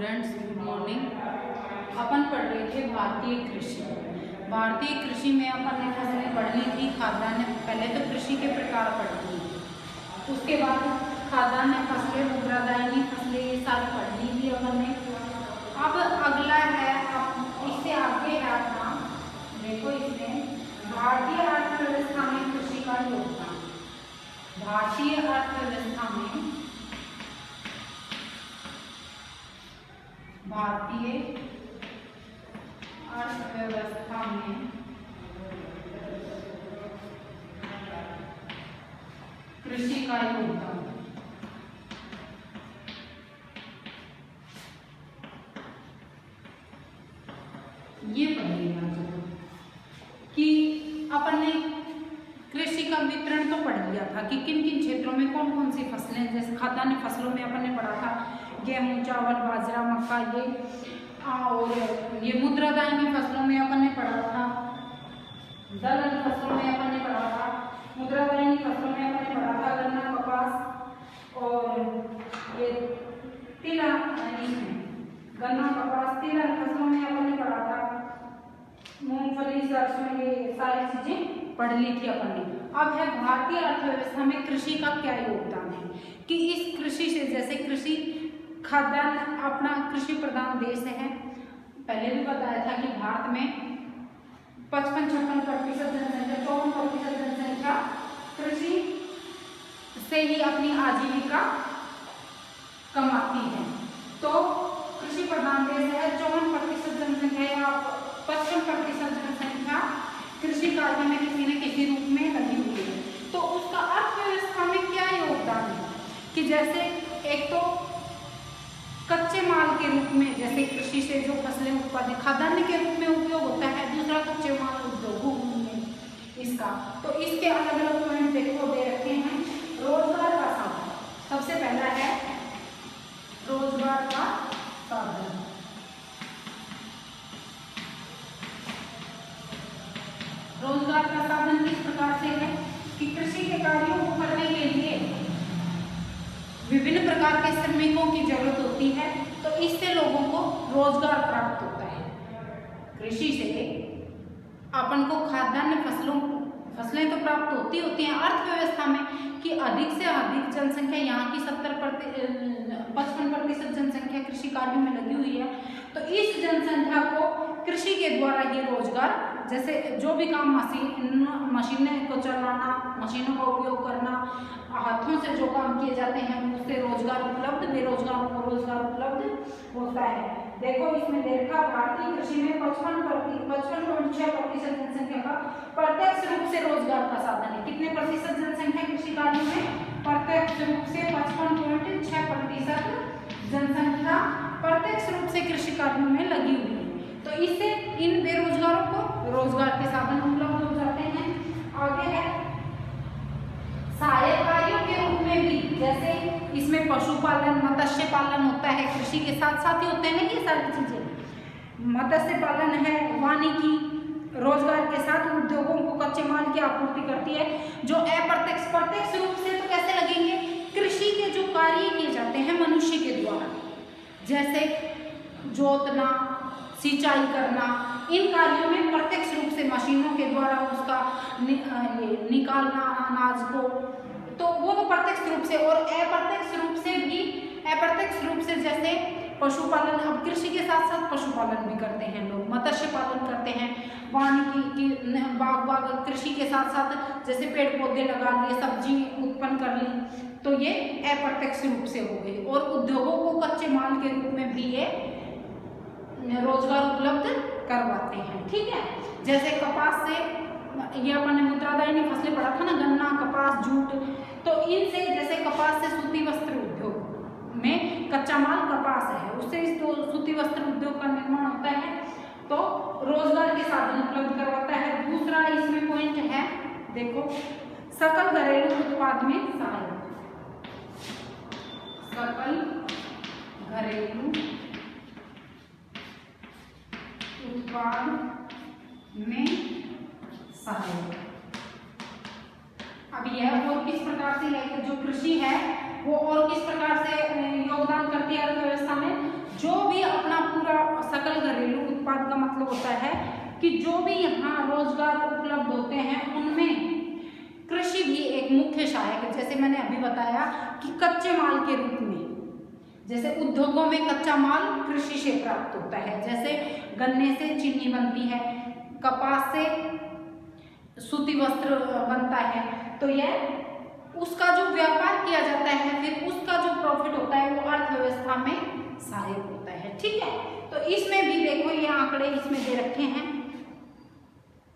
Students, good morning. अपन पढ़ रहे थे भारतीय कृषि। भारतीय कृषि में अपन ने फसलें पढ़ ली थी, खाद्यान्न। पहले तो कृषि के प्रकार पढ़ लिए, उसके बाद खाद्यान्न फसलें, मुद्रादायनी फसलें, ये सारी पढ़ ली थी अपन ने। अब अगला है, इससे आगे है अपना, देखो इसमें भारतीय अर्थव्यवस्था में कृषि का योगदान। भारतीय अर्थव्यवस्था में कृषि का योगदान। ये पढ़िएगा जरूर कि अपन ने कृषि का वितरण तो पढ़ लिया था कि किन किन क्षेत्रों में कौन कौन सी फसलें, जैसे खाद्यान्न फसलों में अपन ने पढ़ा था गेहूं, चावल, बाजरा, मक्का, और ये मुद्रादायनी फसलों में अपन ने पढ़ा था, दलहन फसलों में अपन ने पढ़ा था, मुद्रादायनी फसलों में अपन ने पढ़ा था गन्ना, कपास, और ये गन्ना, कपास, तिलहन फसलों में अपन ने पढ़ा था मूंगफली, सरसों, ये सारी चीजें पढ़ ली थी अपन ने। अब है भारतीय अर्थव्यवस्था में कृषि का क्या योगदान है, कि इस कृषि से, जैसे कृषि खाद्यान्न अपना कृषि प्रधान देश है। पहले भी बताया था कि भारत में 55-56% जनसंख्या, 54% जनसंख्या कृषि से ही अपनी आजीविका कमाती है। तो कृषि प्रधान देश है, 54% जनसंख्या या 55% जनसंख्या कृषि कार्य में किसी न किसी रूप में लगी हुई है। तो उसका अर्थव्यवस्था में क्या योगदान है, कि जैसे एक तो कच्चे माल के रूप में, जैसे कृषि से जो फसलें उत्पादित खाद्यान्न के रूप में उपयोग होता है, दूसरा कच्चे माल उद्योगों में इसका। तो इसके अलग अलग पॉइंट देखो दे रखे हैं। रोजगार का साधन, सबसे पहला है रोजगार का साधन। रोजगार का साधन किस प्रकार से है कि कृषि के कार्यों को करने के लिए विभिन्न प्रकार के श्रमिकों की जरूरत होती है, तो इससे लोगों को रोजगार प्राप्त होता है। कृषि से अपन को खाद्यान्न फसलें तो प्राप्त होती हैं अर्थव्यवस्था में, कि अधिक से अधिक जनसंख्या, यहाँ की 55% जनसंख्या कृषि कार्यों में लगी हुई है। तो इस जनसंख्या को कृषि के द्वारा ही रोजगार, जैसे जो भी काम मशीनें को चलाना, मशीनों का उपयोग करना, हाथों से जो काम किए जाते हैं, उससे रोजगार उपलब्ध, बेरोजगारों को रोजगार उपलब्ध होता है। देखो इसमें देखा, भारतीय कृषि में 55.6% जनसंख्या का प्रत्यक्ष रूप से रोजगार का साधन है। कितने प्रतिशत जनसंख्या कृषि कार्यों में? प्रत्यक्ष रूप से 55.6% जनसंख्या प्रत्यक्ष रूप से कृषि कार्यों में लगी हुई है। तो इससे इन बेरोजगारों को रोजगार के साधन उपलब्ध हो जाते हैं। आगे है सहायक कार्यों के रूप में भी, जैसे इसमें पशुपालन, मत्स्य पालन होता है, कृषि के साथ साथ ही होते हैं ये सारी चीजें। मत्स्य पालन है, वानिकी रोजगार के साथ उद्योगों को कच्चे माल की आपूर्ति करती है, जो प्रत्यक्ष रूप से तो कैसे लगेंगे, कृषि के जो कार्य किए जाते हैं मनुष्य के द्वारा, जैसे जोतना, सिंचाई करना, इन कार्यों में प्रत्यक्ष रूप से मशीनों के द्वारा उसका निकालना अनाज को, तो वो तो प्रत्यक्ष रूप से। और अप्रत्यक्ष रूप से जैसे पशुपालन, अब कृषि के साथ साथ पशुपालन भी करते हैं लोग, मत्स्य पालन करते हैं, वानिकी की बाग कृषि के साथ साथ जैसे पेड़ पौधे लगा लिए, सब्जी उत्पन्न कर ली, तो ये अप्रत्यक्ष रूप से हो गई। और उद्योगों को कच्चे माल के रूप में भी ये रोजगार उपलब्ध करवाते हैं। ठीक है, जैसे कपास से, ये अपन ने मुद्रादायनी फसलें पढ़ा था ना, गन्ना, कपास, जूट, तो इनसे, जैसे कपास से सूती वस्त्र उद्योग में कच्चा माल कपास है, उससे इस सूती वस्त्र उद्योग का निर्माण होता है, तो रोजगार के साधन उपलब्ध करवाता है। दूसरा इसमें पॉइंट है, देखो सकल घरेलू उत्पाद में सहायता, सकल घरेलू उत्पाद में सहायता। अब यह और किस प्रकार से है, जो कृषि है वो और किस प्रकार से योगदान करती है अर्थव्यवस्था में, जो भी अपना पूरा सकल घरेलू उत्पाद का मतलब होता है कि जो भी यहाँ रोजगार उपलब्ध होते हैं उनमें कृषि भी एक मुख्य सहायक है। जैसे मैंने अभी बताया कि कच्चे माल के रूप में, जैसे उद्योगों में कच्चा माल कृषि से प्राप्त होता है, जैसे गन्ने से चीनी बनती है, कपास से सूती वस्त्र बनता है, तो यह उसका जो व्यापार किया जाता है फिर उसका जो प्रॉफिट होता है वो अर्थव्यवस्था में सहायक होता है। ठीक है, तो इसमें भी देखो ये आंकड़े इसमें दे रखे हैं।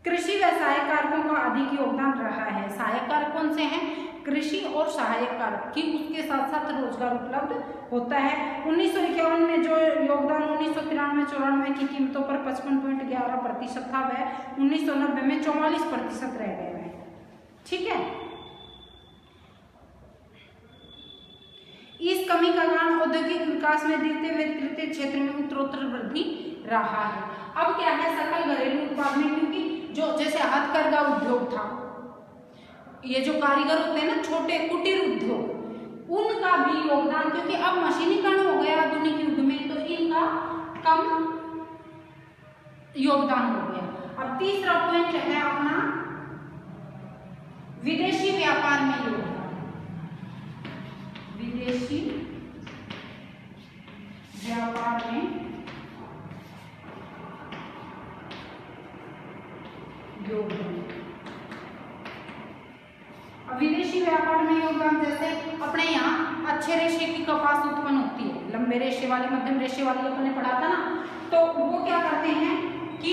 कृषि व सहायक कारकों का अधिक योगदान रहा है। सहायक कारक कौन से हैं? कृषि और सहायक कारक की, उसके साथ साथ रोजगार उपलब्ध होता है। 1951 में जो योगदान 1993-94 की कीमतों पर 55.11% था वह 1990 में 44% रह गया है। ठीक है, इस कमी का कारण औद्योगिक विकास में द्वितीय व तृतीय क्षेत्र में उत्तरोत्तर वृद्धि रहा है। अब क्या है, सकल घरेलू उत्पाद में, क्योंकि जो जैसे हथकरघा उद्योग था, ये जो कारीगर होते हैं ना, छोटे कुटीर उद्योग, उनका भी योगदान, क्योंकि अब मशीनीकरण हो गया आधुनिक युग में, तो इनका कम योगदान हो गया। अब तीसरा पॉइंट है अपना विदेशी व्यापार में योगदान। विदेशी व्यापार में योगदान। अब विदेशी व्यापार में योगदान, जैसे अपने यहाँ अच्छे रेशे की कपास उत्पन्न होती है, लंबे रेशे वाली, मध्यम रेशे वाली अपने पढ़ा था ना, तो वो क्या करते हैं कि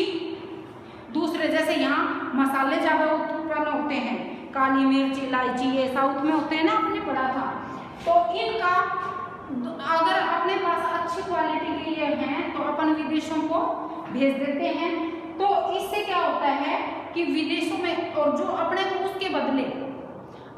दूसरे, जैसे यहाँ मसाले ज्यादा उत्पन्न होते हैं, काली मिर्च, इलायची, ये साउथ में होते हैं ना, अपने पढ़ा था, तो इनका अगर अपने पास अच्छी क्वालिटी के ये हैं तो अपन विदेशों को भेज देते हैं। तो इससे क्या होता है कि विदेशों में, और जो अपने को उसके बदले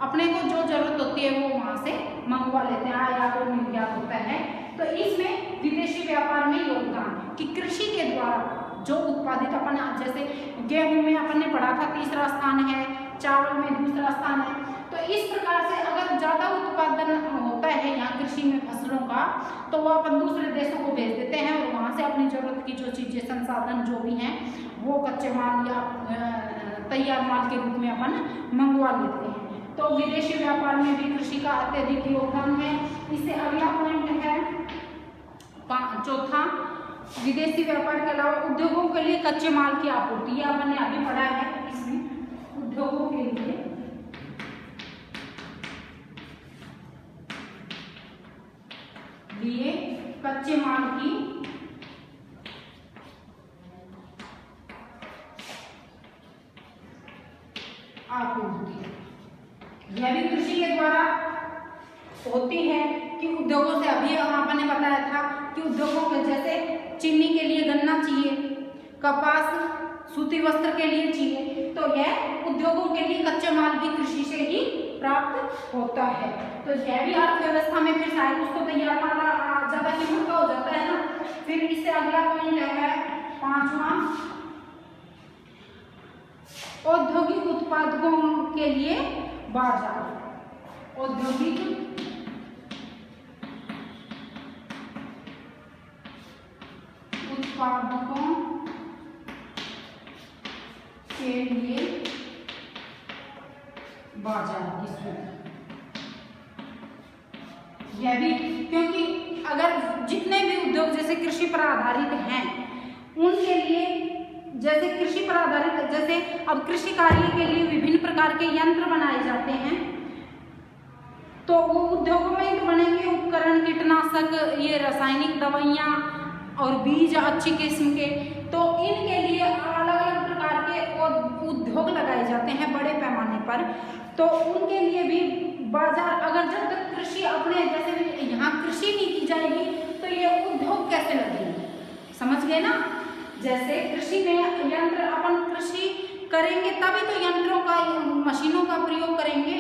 अपने को जो जरूरत होती है वो वहां से मंगवा लेते हैं, आयात और निर्यात होता है। तो इसमें विदेशी व्यापार में योगदान कि कृषि के द्वारा जो उत्पादित अपन, जैसे गेहूं में अपन ने पढ़ा था तीसरा स्थान है, चावल में दूसरा स्थान है, तो इस प्रकार से अगर ज्यादा उत्पादन होता है यहाँ कृषि में फसलों का, तो वो अपन दूसरे देशों को भेज देते हैं और वहां से अपनी जरूरत की जो चीजें, संसाधन जो भी हैं, वो कच्चे माल या तैयार माल के रूप में अपन मंगवा लेते हैं। तो विदेशी व्यापार में भी कृषि का अत्यधिक योगदान है। इससे अगला पॉइंट है चौथा, विदेशी व्यापार के अलावा उद्योगों के लिए कच्चे माल की आपूर्ति, यह अपन ने अभी पढ़ा है। इसमें उद्योगों के लिए कच्चे माल की आपूर्ति, यह भी कृषि के द्वारा होती है कि उद्योगों से, अभी आपने बताया था कि उद्योगों के, जैसे चीनी के लिए गन्ना चाहिए, कपास सूती वस्त्र के लिए चाहिए, तो यह उद्योगों के लिए कच्चे माल भी कृषि से ही प्राप्त होता है। तो यह भी अर्थव्यवस्था में फिर शायद उसको तैयार माल ज्यादा कीमत का हो जाता है ना। फिर इससे अगला पॉइंट है पांचवा, औद्योगिक उत्पादकों के लिए बाजार। औद्योगिक उत्पादकों के लिए बाजार की सुविधा, यह भी, क्योंकि अगर जितने भी उद्योग जैसे कृषि पर आधारित हैं उनके लिए, जैसे कृषि पर आधारित, जैसे अब कृषि कार्य के लिए विभिन्न प्रकार के यंत्र बनाए जाते हैं, तो वो उद्योगों में तो बनेंगे उपकरण, कीटनाशक, ये रासायनिक दवाइयाँ और बीज अच्छी किस्म के, तो इनके लिए अलग अलग प्रकार के उद्योग लगाए जाते हैं बड़े पैमाने पर। तो उनके लिए भी बाजार, अगर जब तक कृषि अपने, जैसे यहाँ कृषि नहीं की जाएगी तो ये उद्योग कैसे लगेंगे, समझ गए ना। जैसे कृषि में यंत्र, अपन कृषि करेंगे तभी तो यंत्रों का, मशीनों का प्रयोग करेंगे,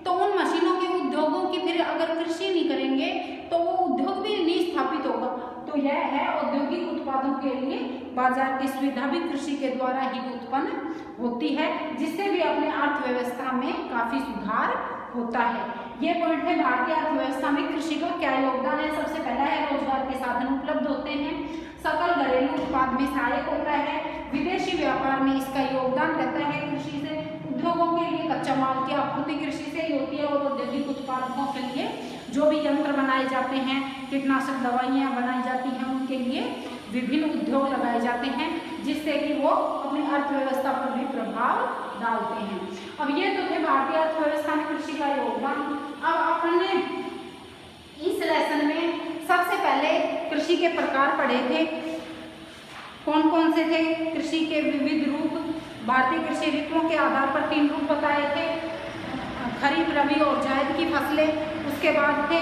तो उन मशीनों के उद्योगों की फिर अगर कृषि नहीं करेंगे तो वो उद्योग भी नहीं स्थापित होगा। तो यह है औद्योगिक उत्पादों के लिए बाजार की सुविधा भी कृषि के द्वारा ही उत्पन्न होती है, जिससे भी अपने अर्थव्यवस्था में काफी सुधार होता है। ये पॉइंट है भारतीय अर्थव्यवस्था में कृषि का क्या योगदान है। सबसे पहला है रोजगार के साधन उपलब्ध होते हैं, सकल घरेलू उत्पाद में सहायक होता है, विदेशी व्यापार में इसका योगदान रहता है। कृषि से उद्योगों के लिए कच्चा माल की आपूर्ति कृषि से ही होती है और औद्योगिक उत्पादकों के लिए जो भी यंत्र बनाए जाते हैं, कीटनाशक दवाइयाँ बनाई जाती हैं, उनके लिए विभिन्न उद्योग लगाए जाते हैं, जिससे कि वो अपनी अर्थव्यवस्था पर भी प्रभाव डालते हैं। अब ये तो थे भारतीय अर्थव्यवस्था में कृषि का योगदान। अब अपन ने इस लेसन में सबसे पहले कृषि के प्रकार पढ़े थे। कौन कौन से थे? कृषि के विविध रूप, भारतीय कृषि ऋतुओं के आधार पर 3 रूप बताए थे, खरीफ, रबी और जायद की फसलें। उसके बाद थे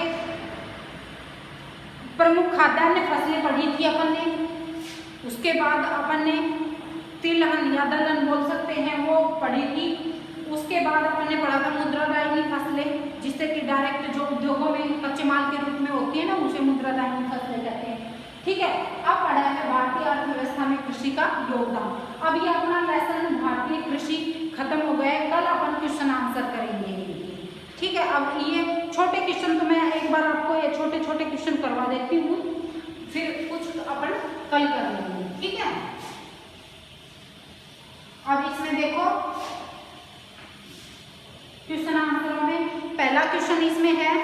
प्रमुख खाद्यान्न फसलें पढ़ी थी अपन ने। उसके बाद अपन ने तिलहन या दलहन बोल सकते हैं वो पढ़ी थी। उसके बाद अपन ने पढ़ा था मुद्रादायनी फसलें, जिससे कि डायरेक्ट जो उद्योगों में कच्चे माल के रूप में होती है ना, उसे मुद्रादायनी फसलें कहते हैं। ठीक है, अब पढ़ा है भारतीय अर्थव्यवस्था में कृषि का योगदान। अब ये अपना लेसन भारतीय कृषि खत्म हो गया है। कल अपन क्वेश्चन आंसर करेंगे। ठीक है, अब ये छोटे क्वेश्चन तो मैं एक बार आपको ये छोटे छोटे क्वेश्चन करवा देती हूँ, फिर कुछ अपन कल कर लेंगे। ठीक है, अब इसमें देखो क्वेश्चन आंसरों में पहला क्वेश्चन इसमें है,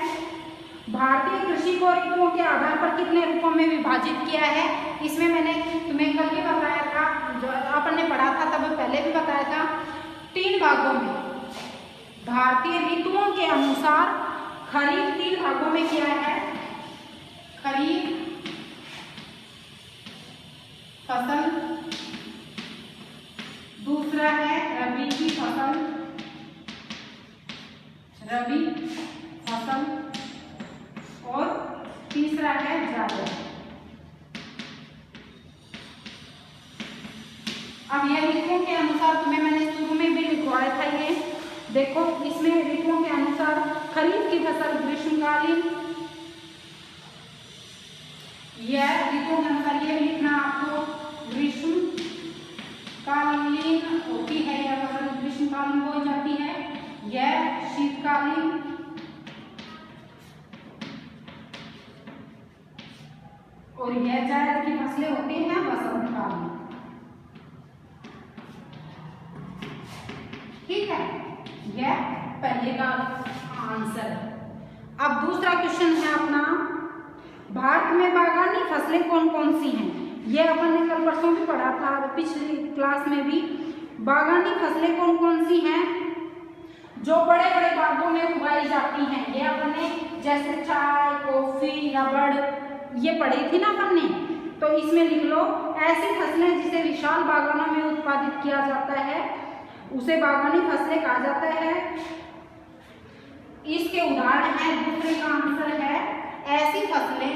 भारतीय कृषि को ऋतुओं के आधार पर कितने रूपों में विभाजित किया है? इसमें मैंने तुम्हें कल भी बताया था, जो अपन ने पढ़ा था तब पहले भी बताया था, 3 भागों में भारतीय ऋतुओं के अनुसार खरीफ 3 भागों में किया है। खरीफ फसल, दूसरा है रबी की फसल, रबी फसल, और तीसरा है जायद। अब यह ऋतुओं के अनुसार तुम्हें मैंने शुरू में भी लिखवाया था। ये देखो, इसमें ऋतुओं के अनुसार खरीफ की फसल ग्रीष्मकालीन, यह ऋतुओं के अनुसार ये लिखना आपको, ग्रीष्मकालीन होती है यह फसल, ग्रीष्मकालीन हो जाती है। यह शीतकालीन, और यह जायद की फसलें होती हैं वसंतकालीन। ठीक है, यह पहले का आंसर। अब दूसरा क्वेश्चन है अपना, भारत में बागानी फसलें कौन कौन सी हैं? यह अपन ने कल परसों भी पढ़ा था, पिछली क्लास में भी। बागानी फसलें कौन कौन सी हैं जो बड़े बड़े बागों में उगाई जाती हैं? ये अपन ने जैसे चाय, कॉफी, रबड़ ये पढ़ी थी ना अपन ने, तो इसमें लिख लो, ऐसी फसलें जिसे विशाल बागानों में उत्पादित किया जाता है उसे बागानी फसलें कहा जाता है। इसके उदाहरण है, दूसरे का आंसर है, ऐसी फसलें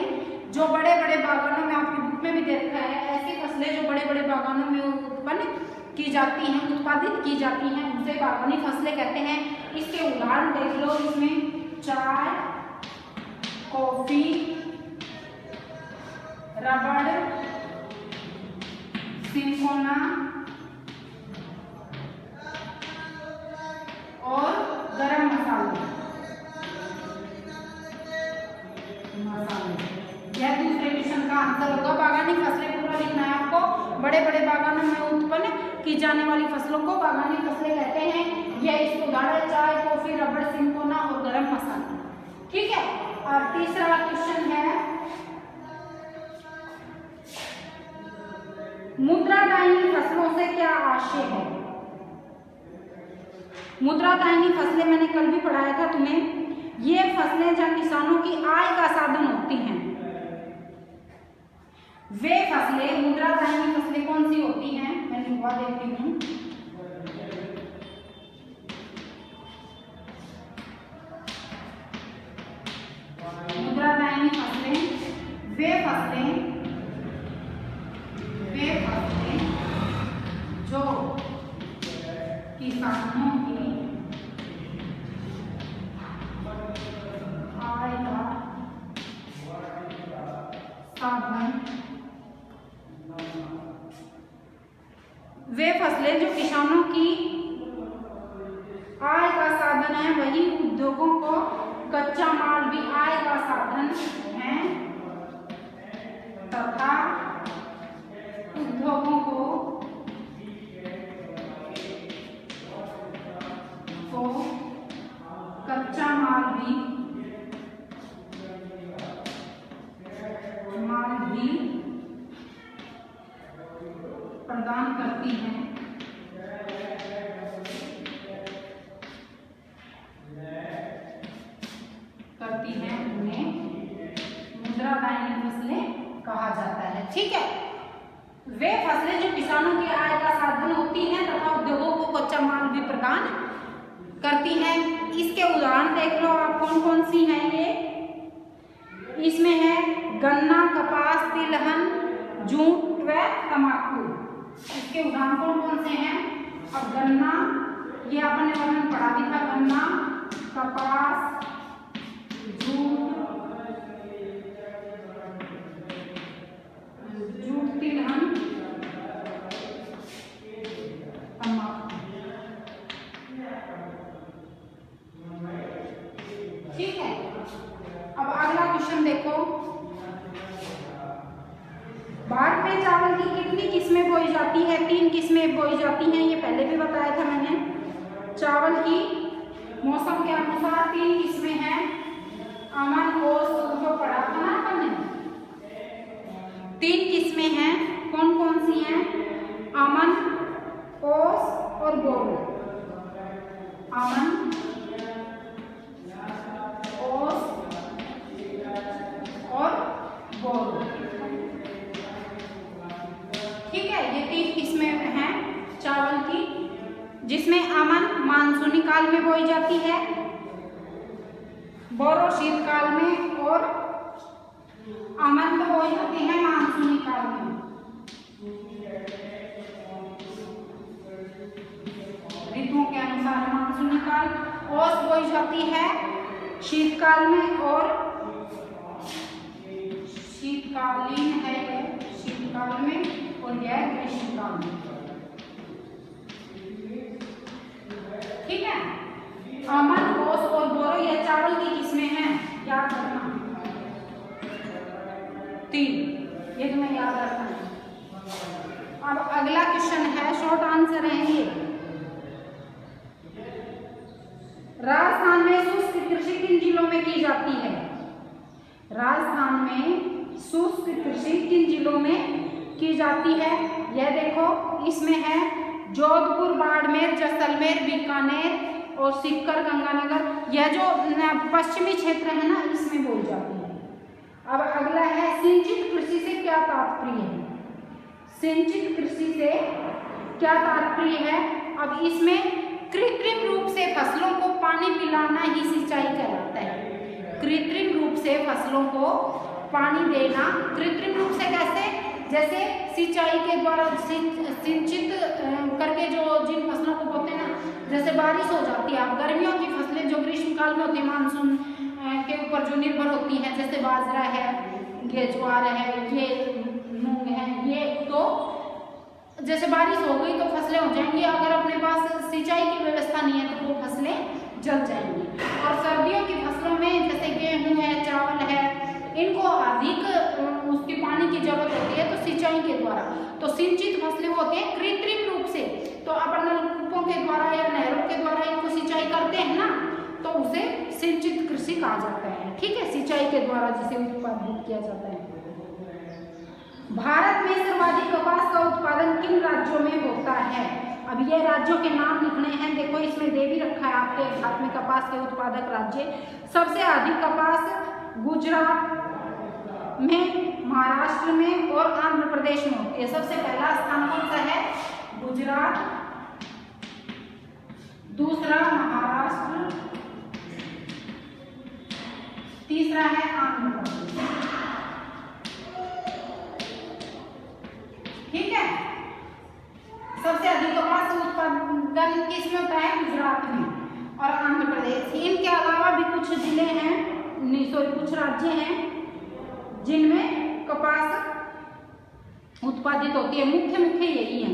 जो बड़े बड़े बागानों में, आपकी बुक में भी दे रखा है, ऐसी फसलें जो बड़े बड़े बागानों में उत्पन्न की जाती हैं, उत्पादित की जाती हैं, उसे बागानी फसलें कहते हैं। इसके उदाहरण देख लो, इसमें चाय, कॉफी, रबड़, सिंकोना और गरम मसाले। यह दूसरे क्वेश्चन का आंसर होगा। बागानी फसलें पूरा लिखना है आपको। बड़े बड़े बागानों में उत्पन्न की जाने वाली फसलों को बागानी फसलें कहते हैं। यह इसको उदाहरण चाय, कॉफी, रबड़, सिंकोना और गरम मसाला। ठीक है, और तीसरा क्वेश्चन है, मुद्रादायनी फसलों से क्या आशय है? मुद्रादायनी फसलें मैंने कल भी पढ़ाया था तुम्हें। ये फसलें जब किसानों की आय का साधन होती हैं, वे फसलें, मुद्रादायनी फसलें कौन सी होती हैं? मैं लिखवा देती हूँ। मुद्रादायनी फसलें वे फसलें जो किसानों की आय का साधन, वे फसलें जो किसानों की आय का साधन है, वही उद्योगों को कच्चा माल भी आय का साधन है। प्रदान करती हैं उन्हें मुद्रादायनी फसलें कहा जाता है। ठीक है, वे फसलें जो किसानों की आय का साधन होती हैं तथा उद्योगों को कच्चा माल भी प्रदान करती हैं। इसके उदाहरण देख लो आप, कौन कौन सी हैं ये। इसमें है गन्ना, कपास, तिलहन, जूट व तंबाकू। इसके उदाहरण कौन कौन से हैं? अब गन्ना, ये आपने वर्णन पढ़ा भी था, गन्ना, कपास, जूट, तिलहन, तंबाकू। ठीक है, अब अगला क्वेश्चन देखो, भारत में चावल की कितनी किस्में बोई जाती है? 3 किस्में बोई जाती हैं, ये पहले भी बताया था मैंने। चावल की मौसम के अनुसार 3 किस्में हैं। अमन, ओस, जो पढ़ा था ना आपने, 3 किस्में हैं। कौन कौन सी हैं? अमन, ओस और बोरो। अमन, ओस और बोरो। ठीक है, ये 3 किस्में हैं चावल की, जिसमें अमन मानसूनी काल में बोई जाती है, बोरो शीतकाल में, और अमन तो बोई जाती है मानसूनी काल में। ऋतुओं के अनुसार मानसूनी काल। ओस बोई जाती है शीतकाल में, और शीतकालीन है ये, शीतकाल में, और यह ग्रीष्मकाल में। ठीक है, अमन, ओस और बोरो यह चावल की किस्में हैं, याद रखना 3, ये तुम्हें याद रखना है। अब अगला क्वेश्चन है, शॉर्ट आंसर है ये। राजस्थान में शुष्क कृषि किन जिलों में की जाती है? राजस्थान में शुष्क कृषि किन जिलों में की जाती है? यह देखो, इसमें है जोधपुर, बाड़मेर, जैसलमेर, बीकानेर और सीकर, गंगानगर। यह जो पश्चिमी क्षेत्र है ना, इसमें बोली जाती है। अब अगला है, सिंचित कृषि से क्या तात्पर्य है? सिंचित कृषि से क्या तात्पर्य है? अब इसमें कृत्रिम रूप से फसलों को पानी पिलाना ही सिंचाई कहलाता है। कृत्रिम रूप से फसलों को पानी देना, कृत्रिम रूप से कैसे? जैसे सिंचाई के द्वारा सिंचित करके जो जिन फसलों को बोते हैं ना, जैसे बारिश हो जाती है। अब गर्मियों की फसलें जो ग्रीष्मकाल में होती है, मानसून के ऊपर जो निर्भर होती हैं, जैसे बाजरा है, ये ज्वार है, ये मूंग है, ये तो जैसे बारिश हो गई तो फसलें हो जाएंगी। अगर अपने पास सिंचाई की व्यवस्था नहीं है तो वो फसलें जल जाएंगी। और सर्दियों की फसलों में जैसे गेहूं है, चावल है, इनको अधिक उसकी पानी की जरूरत होती है, तो सिंचाई के द्वारा। तो सिंचित फसलें होती है कृत्रिम रूप से, तो अपन नलकूपों के द्वारा या नहरों के द्वारा इनको सिंचाई करते हैं ना, तो उसे सिंचित कृषि कहा जाता है। ठीक है, सिंचाई के द्वारा जिसे उत्पादित किया जाता है। भारत में सर्वाधिक कपास का उत्पादन किन राज्यों में होता है? अब ये राज्यों के नाम लिखने हैं, देखो इसमें दे भी रखा है आपके साथ में कपास के उत्पादक राज्य। सबसे अधिक कपास गुजरात में, महाराष्ट्र में और आंध्र प्रदेश में होती है। सबसे पहला स्थान कौन सा है? गुजरात, दूसरा महाराष्ट्र, तीसरा है आंध्र प्रदेश। ठीक है, सबसे अधिक कपास उत्पादन किसमें होता है? गुजरात में और आंध्र प्रदेश। इनके अलावा भी कुछ जिले हैं, कुछ राज्य हैं जिनमें कपास उत्पादित होती है। मुख्य यही है।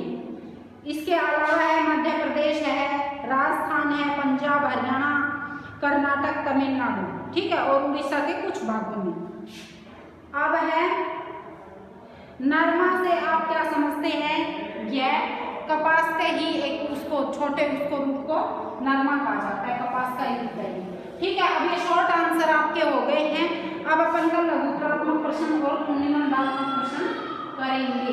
इसके अलावा है मध्य प्रदेश है, राजस्थान है, पंजाब, हरियाणा, कर्नाटक, तमिलनाडु। ठीक है, और उड़ीसा के कुछ भागों में। अब है नरमा से आप क्या समझते हैं? यह कपास का ही एक उसको छोटे उसको रूप को नरमा कहा जाता है, कपास का ही रूप है। ठीक है, अब ये शॉर्ट आंसर आपके हो गए हैं। अब अपन का लघुत्रात्मक प्रश्न और निबंधात्मक प्रश्न करेंगे।